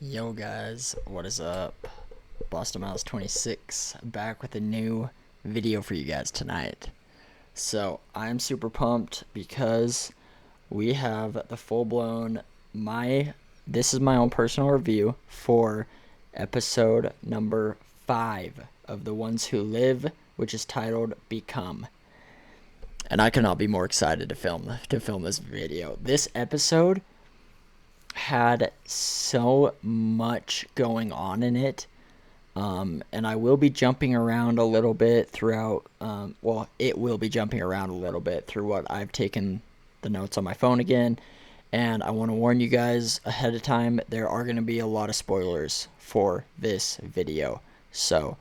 Yo guys, what is up? Boston Miles 26 back with a new video for you guys tonight. So I'm super pumped because we have the full-blown this is my own personal review for episode number 5 of The Ones Who Live, which is titled Become. And I cannot be more excited to film this video. This episode had so much going on in it. And I will be jumping around a little bit throughout, it will be jumping around a little bit through what I've taken the notes on my phone again. And I want to warn you guys ahead of time, there are going to be a lot of spoilers for this video. So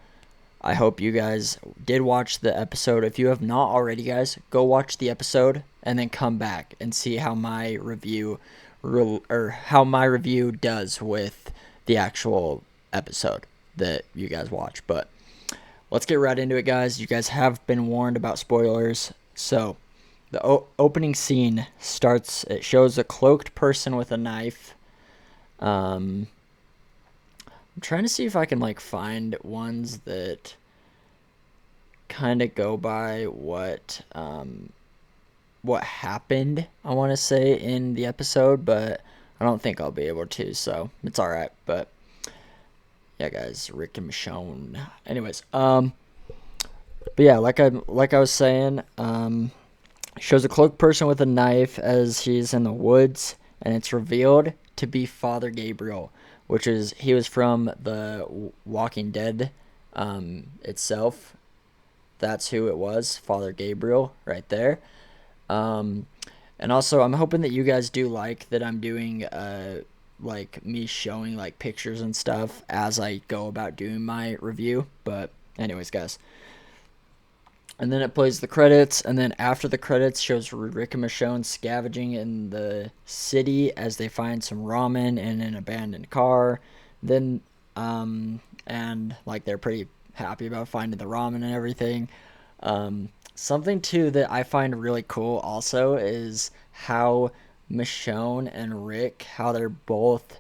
I hope you guys did watch the episode. If you have not already, guys, go watch the episode and then come back and see how my review does with the actual episode that you guys watch. But let's get right into it, guys. You guys have been warned about spoilers. So the opening scene starts, it shows a cloaked person with a knife. I'm trying to see if I can find ones that kind of go by what happened, I want to say, in the episode, but I don't think I'll be able to, so it's alright. But yeah, guys, Rick and Michonne. Anyways, but yeah, like I was saying, shows a cloaked person with a knife as he's in the woods, and it's revealed to be Father Gabriel, which is, he was from the Walking Dead itself. That's who it was, Father Gabriel, right there. And also, I'm hoping that you guys do like that I'm doing me showing pictures and stuff as I go about doing my review. But anyways, guys, and then it plays the credits, and then after the credits shows Rick and Michonne scavenging in the city as they find some ramen in an abandoned car. Then and they're pretty happy about finding the ramen and everything. Something too that I find really cool also is how Michonne and Rick, how they're both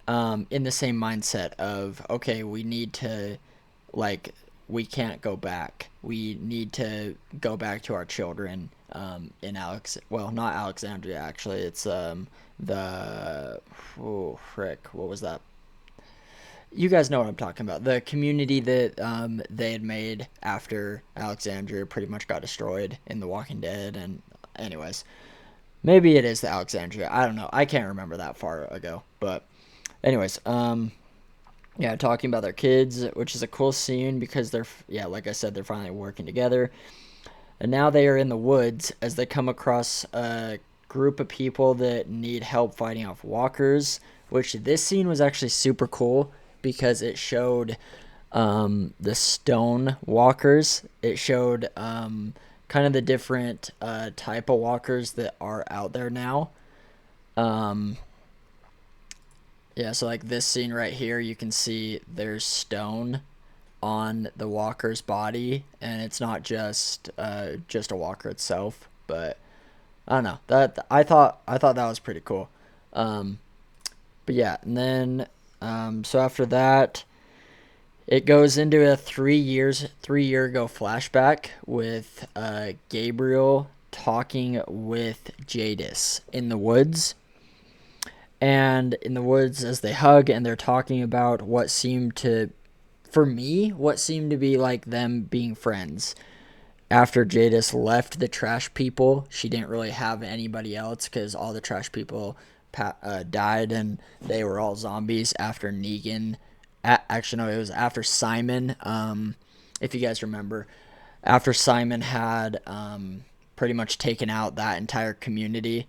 in the same mindset of, okay, we need to, we can't go back. We need to go back to our children in not Alexandria, actually. It's what was that? You guys know what I'm talking about. The community that they had made after Alexandria pretty much got destroyed in The Walking Dead. And anyways, maybe it is the Alexandria. I don't know. I can't remember that far ago. But anyways, yeah, talking about their kids, which is a cool scene because like I said, they're finally working together. And now they are in the woods as they come across a group of people that need help fighting off walkers, which this scene was actually super cool because it showed the stone walkers. It showed kind of the different type of walkers that are out there now. Yeah, so this scene right here, you can see there's stone on the walker's body, and it's not just a walker itself, but I don't know. I thought that was pretty cool. But yeah, and then so after that, it goes into a 3 year ago flashback with Gabriel talking with Jadis in the woods. And in the woods, as they hug and they're talking about what seemed to be like them being friends. After Jadis left the trash people, she didn't really have anybody else because all the trash people died and they were all zombies after Negan. Actually, no, it was after Simon. If you guys remember, after Simon had pretty much taken out that entire community,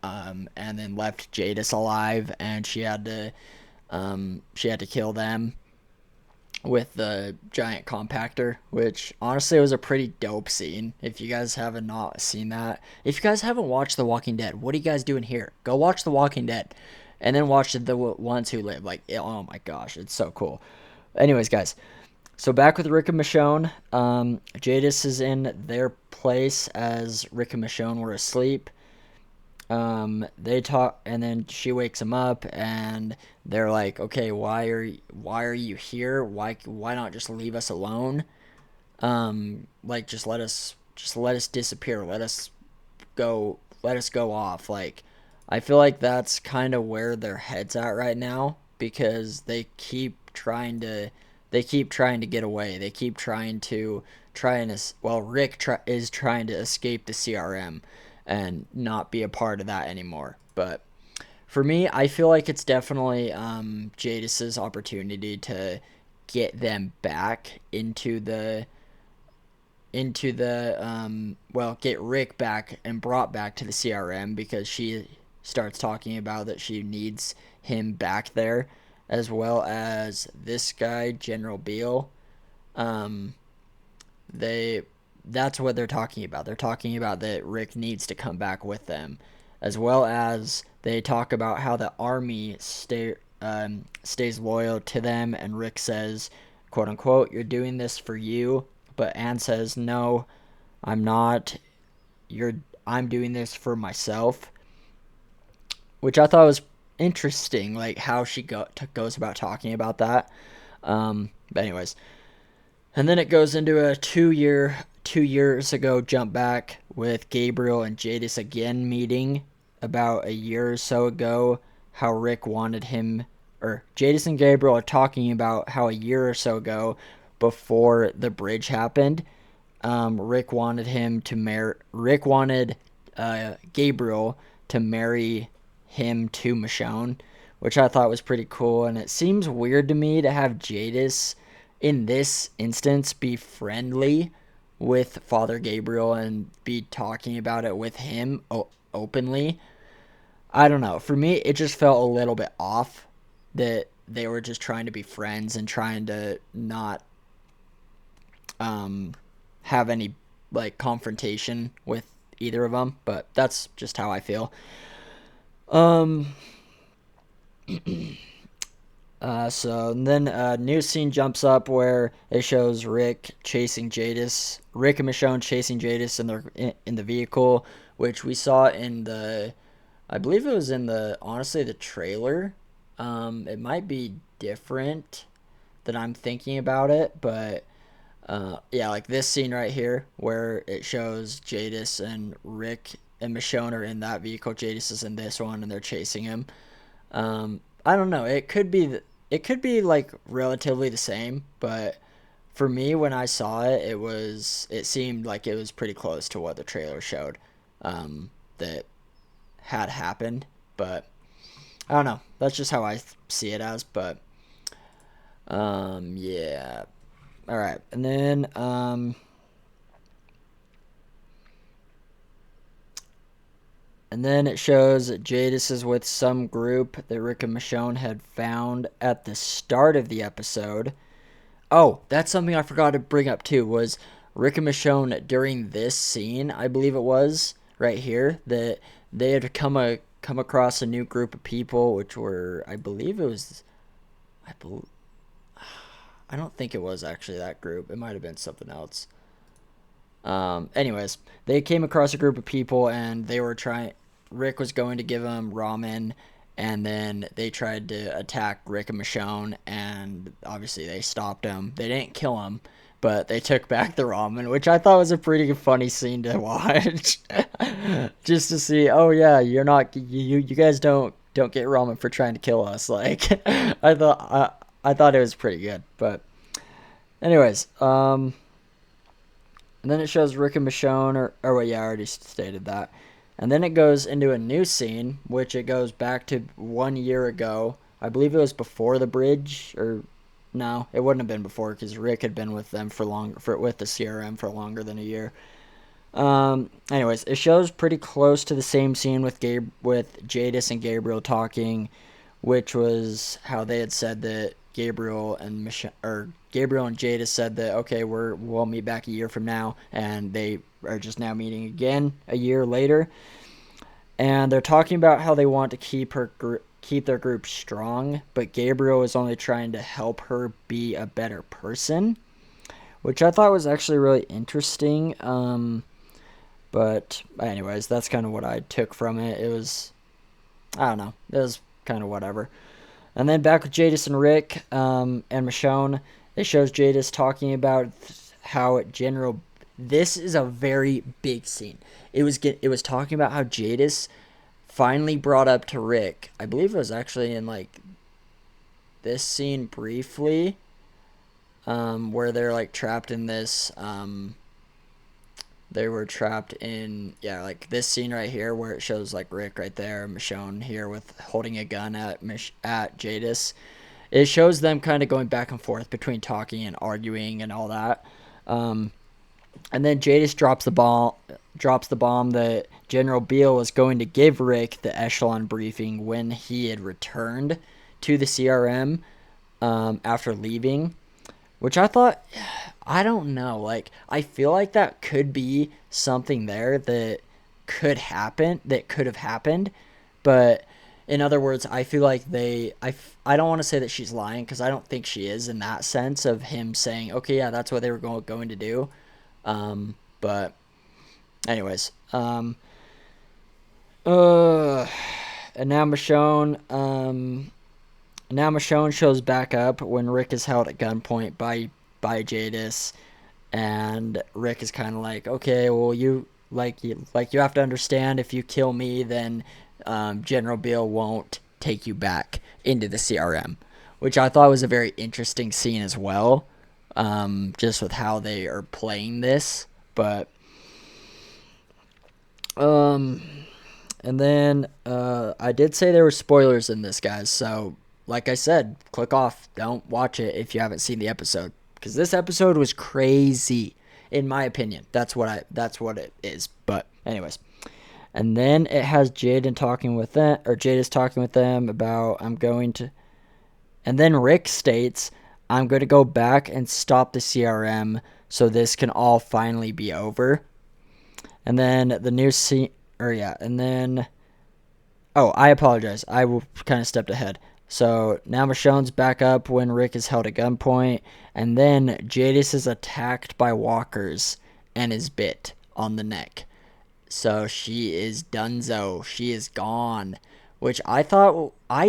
and then left Jadis alive, and she had to kill them with the giant compactor, which honestly was a pretty dope scene. If you guys haven't not seen that, if you guys haven't watched The Walking Dead, what are you guys doing here? Go watch The Walking Dead and then watch The Ones Who Live. Oh my gosh, it's so cool. Anyways, guys, so back with Rick and Michonne. Jadis is in their place as Rick and Michonne were asleep. They talk, and then she wakes him up, and they're like, "Okay, why are you here? Why not just leave us alone? Like just let us disappear. Let us go off." Like, I feel like that's kind of where their heads at right now, because they keep trying to get away. They keep Rick is trying to escape the CRM and not be a part of that anymore. But for me, I feel like it's definitely Jadis's opportunity to get them back get Rick back and brought back to the CRM, because she starts talking about that she needs him back there, as well as this guy, General Beale. Um, they that's what they're talking about. They're talking about that Rick needs to come back with them, as well as they talk about how the army stays loyal to them, and Rick says, "quote unquote, you're doing this for you," but Anne says, "No, I'm not. You're I'm doing this for myself," which I thought was interesting, like how she goes about talking about that. But anyways, and then it goes into a 2 years ago jump back with Gabriel and Jadis again meeting about a year or so ago. How Rick wanted him, or Jadis and Gabriel are talking about how a year or so ago, before the bridge happened, Rick wanted Gabriel to marry him to Michonne, which I thought was pretty cool. And it seems weird to me to have Jadis, in this instance, be friendly with Father Gabriel and be talking about it with him openly. I don't know. For me, it just felt a little bit off that they were just trying to be friends and trying to not um, have any like confrontation with either of them. But that's just how I feel. Um, so then a new scene jumps up where it shows Rick and Michonne chasing Jadis in the vehicle, which we saw I believe it was in honestly the trailer. It might be different than I'm thinking about it, but yeah, like this scene right here where it shows Jadis and Rick and Michonne are in that vehicle. Jadis is in this one, and they're chasing him. I don't know. It could be like relatively the same, but for me, when I saw it, it seemed like it was pretty close to what the trailer showed, that had happened. But I don't know. That's just how I see it as. But yeah. All right, and then it shows that Jadis is with some group that Rick and Michonne had found at the start of the episode. Oh, that's something I forgot to bring up too, was Rick and Michonne during this scene, I believe it was, right here, that they had come across a new group of people, which were, I believe it was, I don't think it was actually that group. It might have been something else. Anyways, they came across a group of people, and Rick was going to give them ramen, and then they tried to attack Rick and Michonne, and obviously they stopped them. They didn't kill him, but they took back the ramen, which I thought was a pretty funny scene to watch. Just to see, oh yeah, you guys don't get ramen for trying to kill us. Like, I thought it was pretty good. But anyways, and then it shows Rick and Michonne, or wait, yeah, I already stated that. And then it goes into a new scene, which it goes back to 1 year ago. I believe it was before the bridge, or no, it wouldn't have been before, because Rick had been with them with the CRM for longer than a year. Anyways, it shows pretty close to the same scene with Jadis and Gabriel talking, which was how they had said that Gabriel and Jadis said that, okay, we'll meet back a year from now, and they are just now meeting again a year later, and they're talking about how they want to keep their group strong, but Gabriel is only trying to help her be a better person, which I thought was actually really interesting. But anyways, that's kind of what I took from it. I don't know, it was kind of whatever. And then back with Jadis and Rick and Michonne, it shows Jadis talking about how general. This is a very big scene. It was talking about how Jadis finally brought up to Rick. I believe it was actually in like this scene briefly, where they're like trapped in this. They were trapped in, yeah, like this scene right here where it shows like Rick right there, Michonne here with holding a gun at Jadis. It shows them kind of going back and forth between talking and arguing and all that. And then Jadis drops the bomb that General Beale was going to give Rick the echelon briefing when he had returned to the CRM after leaving, which I thought, I don't know, like I feel like that could be something there that could have happened, but in other words, I feel like I don't want to say that she's lying because I don't think she is in that sense of him saying, okay, yeah, that's what they were going to do. But anyways, and now Michonne shows back up when Rick is held at gunpoint by Jadis, and Rick is kind of like, okay, well you have to understand, if you kill me, then General Beale won't take you back into the CRM, which I thought was a very interesting scene as well, just with how they are playing this. But and then I did say there were spoilers in this, guys, so like I said, click off, don't watch it if you haven't seen the episode, because this episode was crazy in my opinion. That's what it is. But anyways, and then it has Jadis talking with them about, and then Rick states, I'm going to go back and stop the CRM so this can all finally be over. And then the new scene, I apologize. I kind of stepped ahead. So now Michonne's back up when Rick is held at gunpoint, and then Jadis is attacked by walkers and is bit on the neck. So she is donezo. She is gone. Which I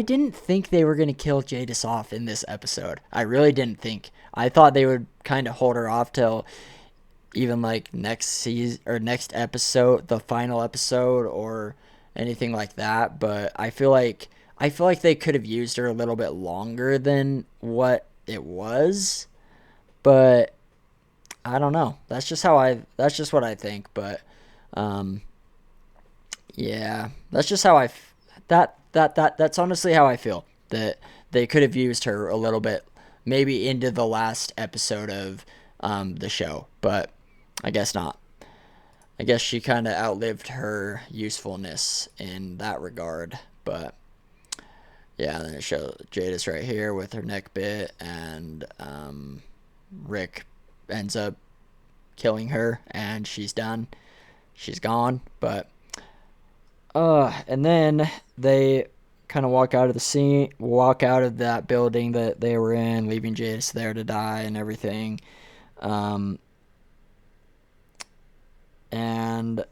didn't think they were going to kill Jadis off in this episode. I really didn't think. I thought they would kind of hold her off till even like next season or next episode, the final episode, or anything like that. But I feel like they could have used her a little bit longer than what it was. But I don't know. That's just what I think. But yeah, that's just how that's honestly how I feel, that they could have used her a little bit, maybe into the last episode of the show, but I guess not. I guess she kind of outlived her usefulness in that regard. But yeah, then it shows Jadis right here with her neck bit, and Rick ends up killing her, and she's done. She's gone. But and then they kind of walk out of that building that they were in, leaving Jadis there to die and everything. And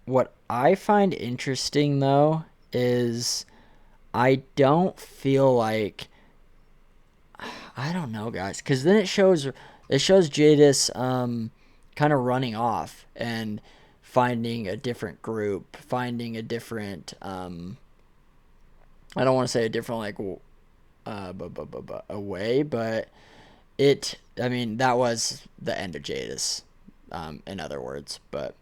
what I find interesting, though, is I don't feel like, I don't know, guys, because then it shows Jadis kind of running off and finding a different group, finding a different I don't want to say a different like a way, but that was the end of Jadis, in other words. But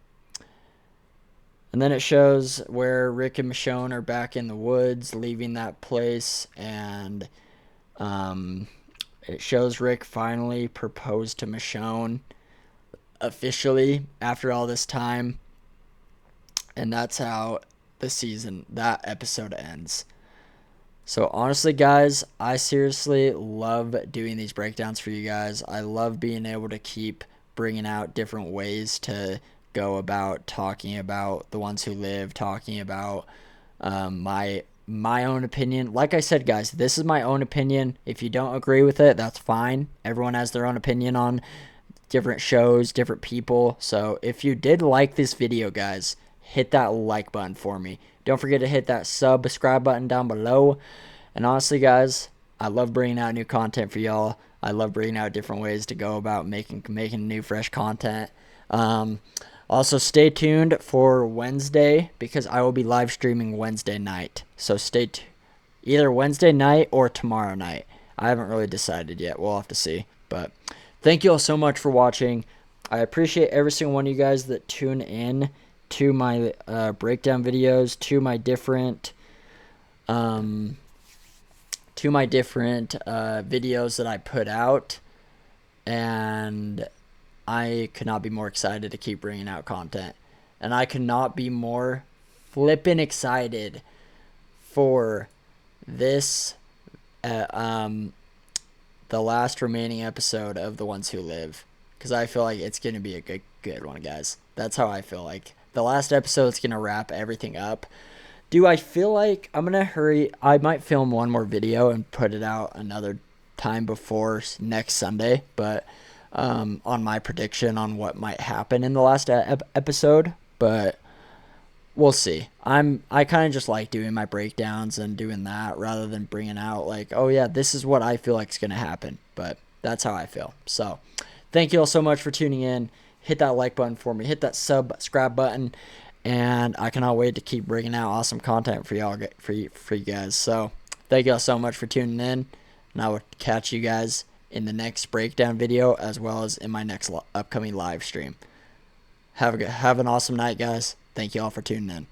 and then it shows where Rick and Michonne are back in the woods, leaving that place, and it shows Rick finally proposed to Michonne officially after all this time, and that's how that episode ends. So honestly, guys, I seriously love doing these breakdowns for you guys. I love being able to keep bringing out different ways to go about talking about The Ones Who Live, talking about my own opinion. Like I said, guys, this is my own opinion. If you don't agree with it, that's fine. Everyone has their own opinion on different shows, different people. So if you did like this video, guys, hit that like button for me. Don't forget to hit that subscribe button down below. And honestly, guys, I love bringing out new content for y'all. I love bringing out different ways to go about making new fresh content. Also, stay tuned for Wednesday because I will be live streaming Wednesday night. So stay tuned. Either Wednesday night or tomorrow night. I haven't really decided yet. We'll have to see. But thank you all so much for watching. I appreciate every single one of you guys that tune in to my breakdown videos, to my different videos that I put out. And I could not be more excited to keep bringing out content. And I could not be more flippin' excited for this the last remaining episode of The Ones Who Live, because I feel like it's gonna be a good one, guys. That's how I feel. Like the last episode's gonna wrap everything up. Do I feel like I'm gonna hurry? I might film one more video and put it out another time before next Sunday, but on my prediction on what might happen in the last episode, but we'll see. I kind of just like doing my breakdowns and doing that rather than bringing out like, oh yeah, this is what I feel like is going to happen. But that's how I feel. So thank you all so much for tuning in. Hit that like button for me. Hit that subscribe button. And I cannot wait to keep bringing out awesome content for y'all, for you guys. So thank you all so much for tuning in. And I will catch you guys in the next breakdown video as well as in my next upcoming live stream. Have an awesome night, guys. Thank you all for tuning in.